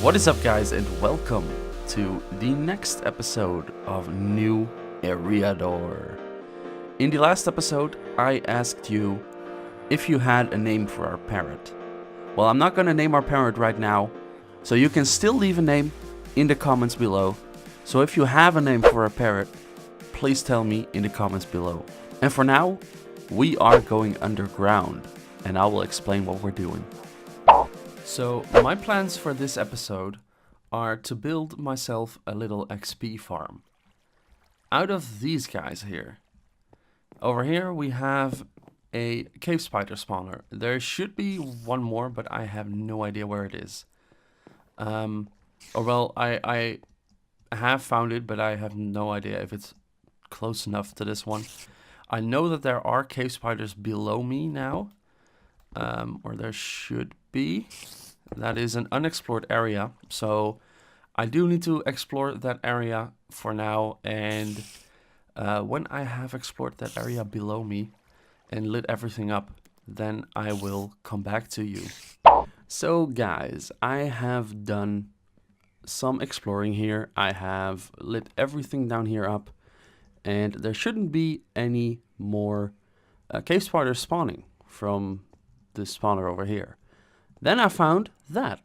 What is up, guys, and welcome to the next episode of New Eriador. In the last episode, I asked you if you had a name for our parrot. Well, I'm not gonna name our parrot right now, so you can still leave a name in the comments below. So if you have a name for a parrot, please tell me in the comments below. And for now, we are going underground, and I will explain what we're doing. So my plans for this episode are to build myself a little XP farm. Out of these guys here. Over here we have a cave spider spawner. There should be one more, but I have no idea where it is. I have found it, but I have no idea if it's close enough to this one. I know that there are cave spiders below me now. Or there should be. That is an unexplored area, so I do need to explore that area for now, and when I have explored that area below me and lit everything up, then I will come back to you. So guys, I have done some exploring here. I have lit everything down here up, and there shouldn't be any more cave spiders spawning from this spawner over here. Then I found that,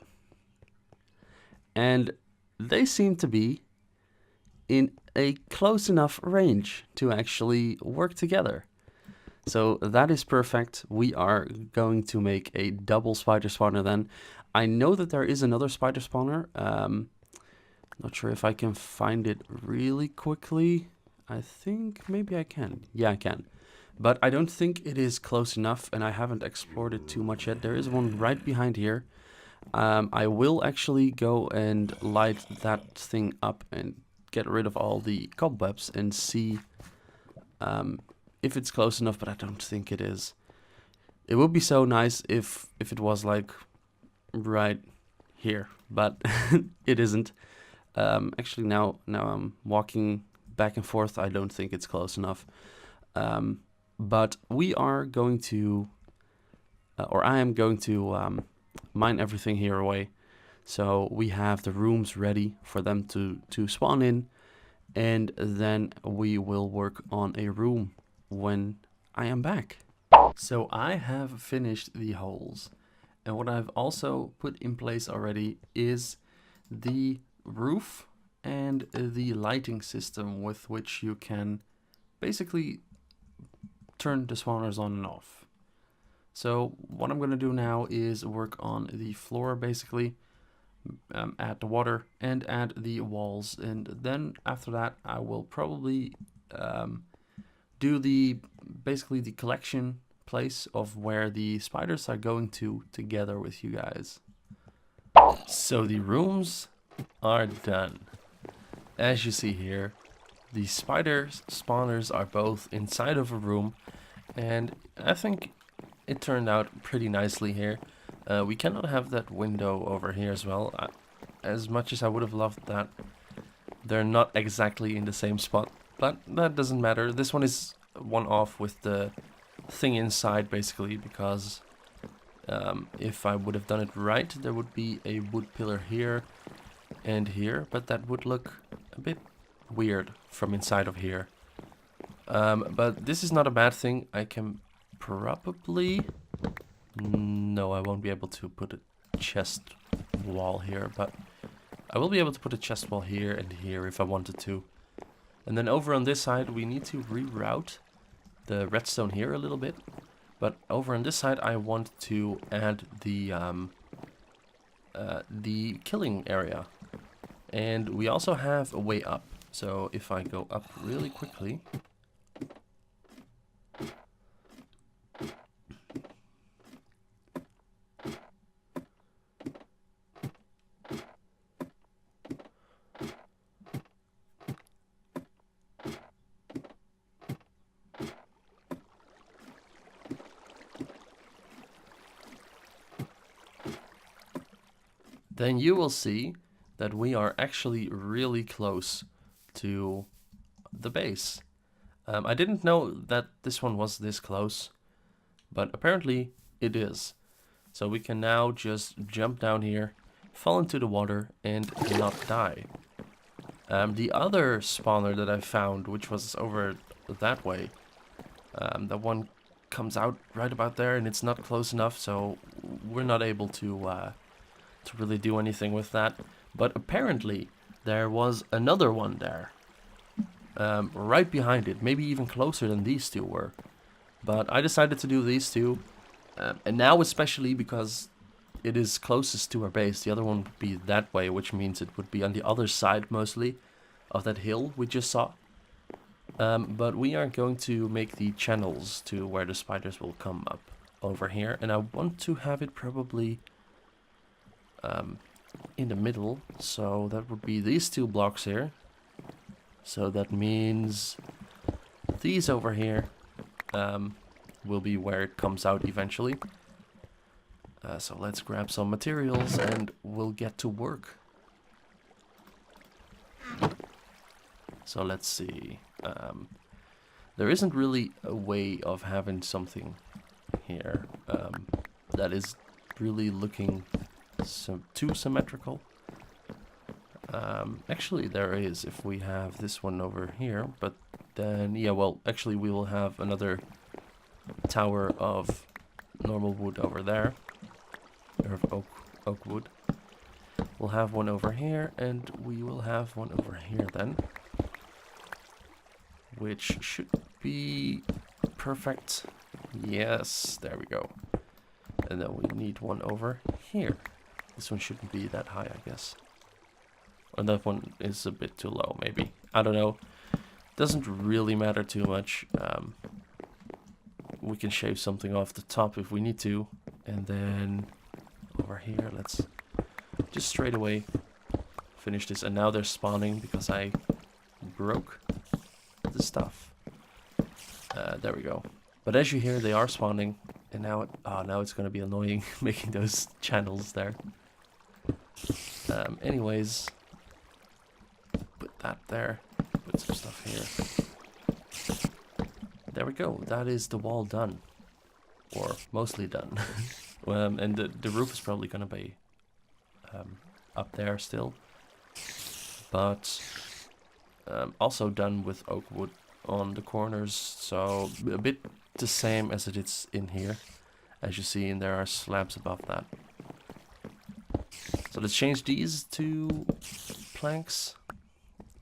and they seem to be in a close enough range to actually work together. So that is perfect. We are going to make a double spider spawner then. I know that there is another spider spawner. Not sure if I can find it really quickly. I think maybe I can. Yeah, I can. But I don't think it is close enough, and I haven't explored it too much yet. There is one right behind here. I will actually go and light that thing up and get rid of all the cobwebs and see if it's close enough, but I don't think it is. It would be so nice if it was like right here, but it isn't. Actually, now I'm walking back and forth. I don't think it's close enough. But we are going to, or I am going to mine everything here away. So we have the rooms ready for them to spawn in. And then we will work on a room when I am back. So I have finished the holes. And what I've also put in place already is the roof and the lighting system with which you can basically turn the spawners on and off. So what I'm going to do now is work on the floor, basically, add the water and add the walls, and then after that I will probably do basically the collection place of where the spiders are going to together with you guys. So the rooms are done. As you see here, the spider spawners are both inside of a room, and I think it turned out pretty nicely here. We cannot have that window over here as well. As much as I would have loved that, they're not exactly in the same spot, but that doesn't matter. This one is one off with the thing inside, basically, because if I would have done it right, there would be a wood pillar here and here, but that would look a bit weird from inside of here. But this is not a bad thing. I can probably... No, I won't be able to put a chest wall here, but I will be able to put a chest wall here and here if I wanted to. And then over on this side, we need to reroute the redstone here a little bit. But over on this side, I want to add the killing area. And we also have a way up. So if I go up really quickly... then you will see that we are actually really close to the base. I didn't know that this one was this close, but apparently it is. So we can now just jump down here fall into the water and not die. The other spawner that I found, which was over that way, that one comes out right about there, and it's not close enough, so we're not able to really do anything with that. But apparently there was another one there, right behind it, maybe even closer than these two were. But I decided to do these two, and now especially because it is closest to our base. The other one would be that way, which means it would be on the other side mostly of that hill we just saw. But we are going to make the channels to where the spiders will come up over here, and I want to have it probably in the middle, so that would be these two blocks here. So that means these over here will be where it comes out eventually. So let's grab some materials and we'll get to work. So let's see. There isn't really a way of having something here that is really looking too symmetrical. Actually, there is if we have this one over here, but then, yeah, well, actually we will have another tower of normal wood over there, or of oak wood. We'll have one over here, and we will have one over here then, which should be perfect. Yes, there we go. And then we need one over here. This one shouldn't be that high, I guess. Or that one is a bit too low, maybe. I don't know. Doesn't really matter too much. We can shave something off the top if we need to. And then over here, let's just straight away finish this. And now they're spawning because I broke the stuff. There we go. But as you hear, they are spawning. And now, now it's going to be annoying making those channels there. Anyways, put that there. Put some stuff here. There we go. That is the wall done, or mostly done. And the roof is probably going to be up there still, but also done with oak wood on the corners. So a bit the same as it is in here, as you see, and there are slabs above that. So let's change these to planks.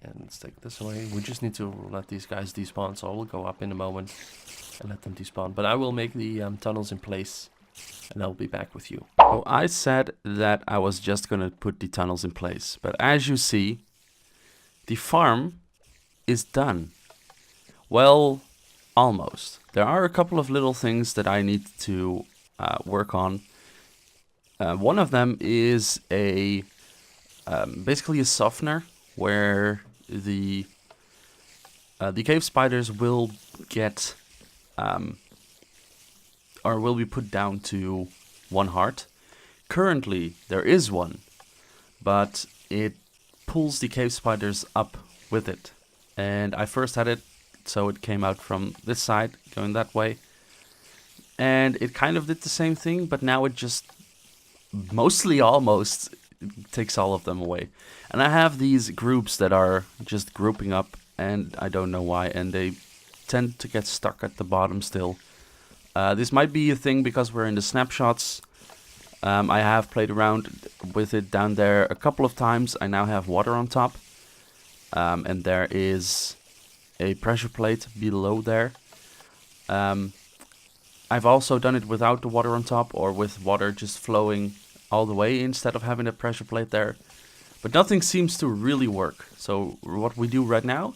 And let's take this away. We just need to let these guys despawn, so I will go up in a moment and let them despawn. But I will make the tunnels in place, and I'll be back with you. Oh, I said that I was just going to put the tunnels in place. But as you see, the farm is done. Well, almost. There are a couple of little things that I need to work on. One of them is a basically a softener where the cave spiders will get or will be put down to 1 heart. Currently there is one, but it pulls the cave spiders up with it. And I first had it so it came out from this side going that way, and it kind of did the same thing, but now it just mostly almost takes all of them away. And I have these groups that are just grouping up, and I don't know why, and they tend to get stuck at the bottom still. This might be a thing because we're in the snapshots. I have played around with it down there a couple of times. I now have water on top, and there is a pressure plate below there. I've also done it without the water on top, or with water just flowing all the way instead of having a pressure plate there. But nothing seems to really work. So what we do right now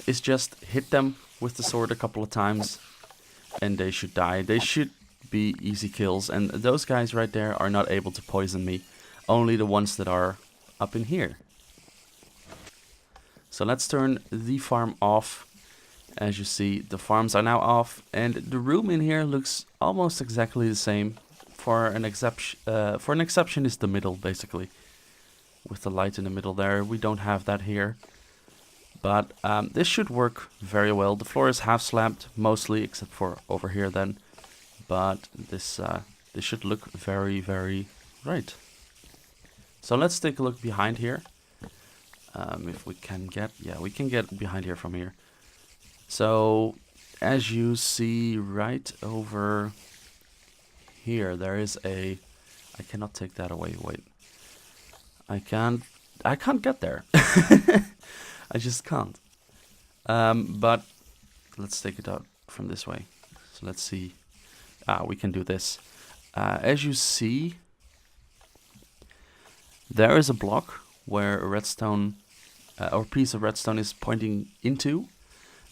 is just hit them with the sword a couple of times, and they should die. They should be easy kills, and those guys right there are not able to poison me. Only the ones that are up in here. So let's turn the farm off. As you see, the farms are now off, and the room in here looks almost exactly the same. For an exception is the middle, basically, with the light in the middle there. We don't have that here, but this should work very well. The floor is half slabbed mostly, except for over here then. But this should look very, very right. So let's take a look behind here. If we can get, yeah, we can get behind here from here. So as you see right over here, there is a, I cannot take that away, wait. I can't get there. I just can't. But let's take it out from this way. So let's see. We can do this. As you see, there is a block where a redstone or piece of redstone is pointing into.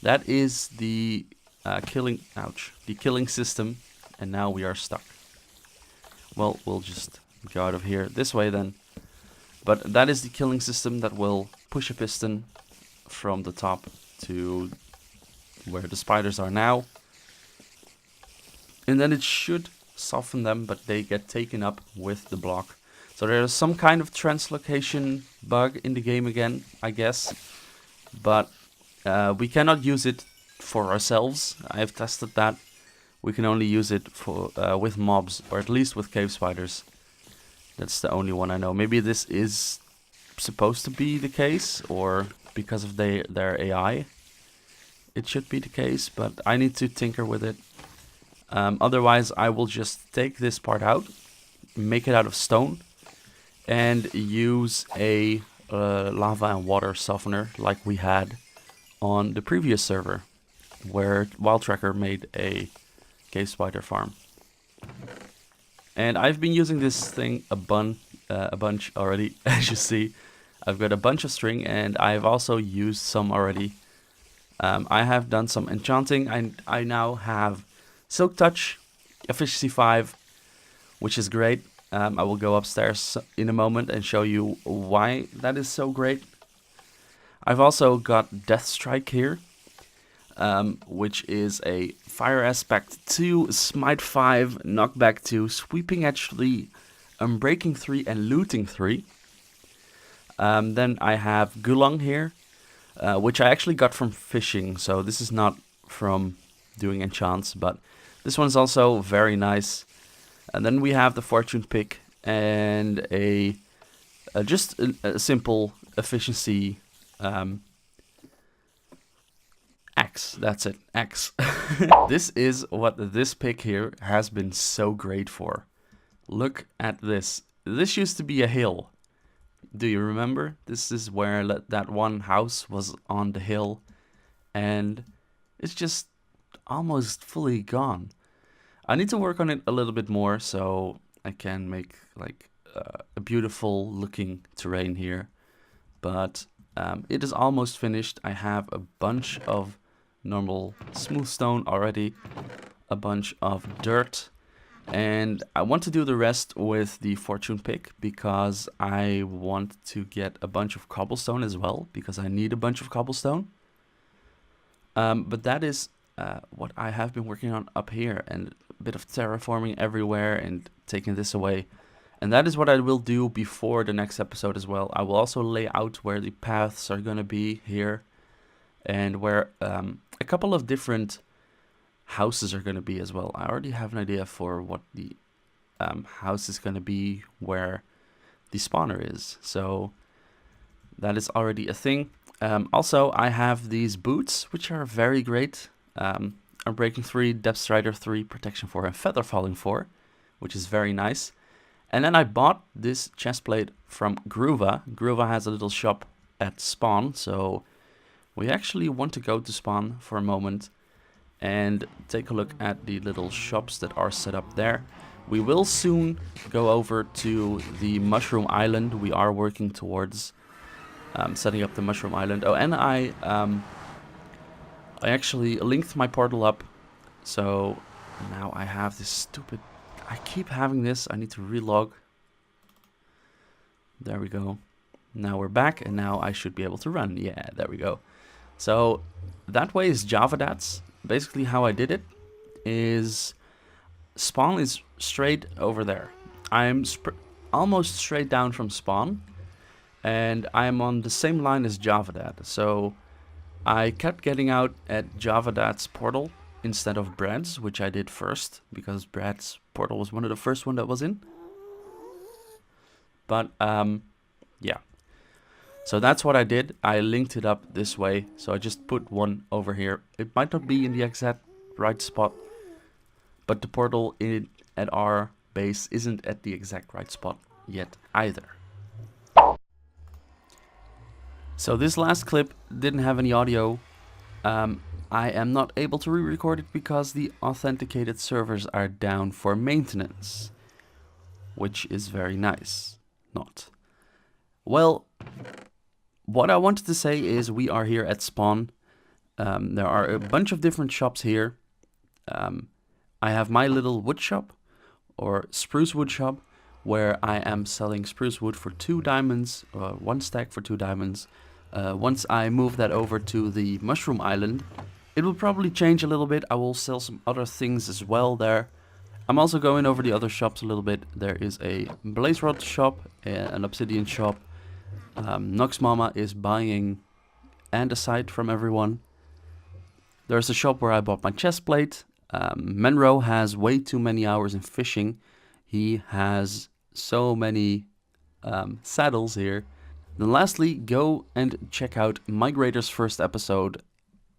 That is the the killing system, and now we are stuck. Well, we'll just go out of here this way then. But that is the killing system that will push a piston from the top to where the spiders are now. And then it should soften them, but they get taken up with the block. So there's some kind of translocation bug in the game again, I guess. But we cannot use it for ourselves. I've tested that. We can only use it for with mobs, or at least with cave spiders. That's the only one I know. Maybe this is supposed to be the case, or because of their AI, it should be the case, but I need to tinker with it. Otherwise, I will just take this part out, make it out of stone, and use a lava and water softener like we had on the previous server, where Wild Tracker made a cave spider farm. And I've been using this thing a bunch already, as you see. I've got a bunch of string, and I've also used some already. I have done some enchanting. I now have Silk Touch, Efficiency 5, which is great. I will go upstairs in a moment and show you why that is so great. I've also got Death Strike here, which is a Fire Aspect 2, Smite 5, Knockback 2, Sweeping Edge 3, Unbreaking 3, and Looting 3. Then I have Gulong here, which I actually got from fishing, so this is not from doing enchants, but this one's also very nice. And then we have the Fortune Pick and just a simple efficiency Axe. That's it, Axe. This is what this pick here has been so great for. Look at this. This used to be a hill. Do you remember? This is where that one house was on the hill, and it's just almost fully gone. I need to work on it a little bit more so I can make like a beautiful looking terrain here, but it is almost finished. I have a bunch of normal smooth stone already, a bunch of dirt, and I want to do the rest with the fortune pick because I want to get a bunch of cobblestone as well, because I need a bunch of cobblestone. But that is what I have been working on up here, and a bit of terraforming everywhere and taking this away. And that is what I will do before the next episode as well. I will also lay out where the paths are going to be here, and where a couple of different houses are going to be as well. I already have an idea for what the house is going to be where the spawner is. So that is already a thing. Also, I have these boots, which are very great. Unbreaking 3, Depth Strider 3, Protection 4, and Feather Falling 4, which is very nice. And then I bought this chestplate from Groova. Groova has a little shop at spawn, so we actually want to go to spawn for a moment and take a look at the little shops that are set up there. We will soon go over to the Mushroom Island. We are working towards setting up the Mushroom Island. Oh, and I actually linked my portal up, so now I have this stupid... I keep having this. I need to relog. There we go. Now we're back, and now I should be able to run. Yeah, there we go. So that way is Javadats. Basically how I did it is spawn is straight over there. I'm almost straight down from spawn, and I'm on the same line as Javadat. So I kept getting out at Javadat's portal instead of Brad's, which I did first, because Brad's portal was one of the first one that was in. But yeah. So that's what I did. I linked it up this way. So I just put one over here. It might not be in the exact right spot, but the portal at our base isn't at the exact right spot yet either. So this last clip didn't have any audio. I am not able to re-record it because the authenticated servers are down for maintenance, which is very nice. Not. Well, what I wanted to say is we are here at spawn. There are a bunch of different shops here. I have my little wood shop, or spruce wood shop, where I am selling spruce wood for 2 diamonds, 1 stack for 2 diamonds. Once I move that over to the mushroom island, it will probably change a little bit. I will sell some other things as well there. I'm also going over the other shops a little bit. There is a blaze rod shop, an obsidian shop. Nox Mama is buying andesite from everyone. There's a shop where I bought my chest plate. Menro has way too many hours in fishing. He has so many saddles here. Then lastly, go and check out Migrator's first episode.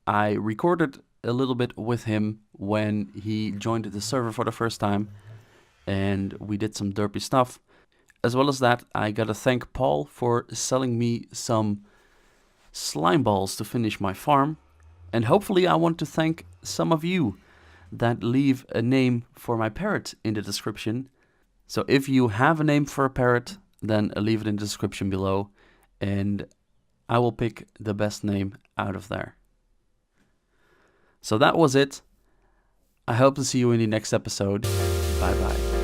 I recorded a little bit with him when he joined the server for the first time, and we did some derpy stuff. As well as that, I gotta thank Paul for selling me some slime balls to finish my farm. And hopefully I want to thank some of you that leave a name for my parrot in the description. So if you have a name for a parrot, then leave it in the description below, and I will pick the best name out of there. So that was it. I hope to see you in the next episode. Bye bye.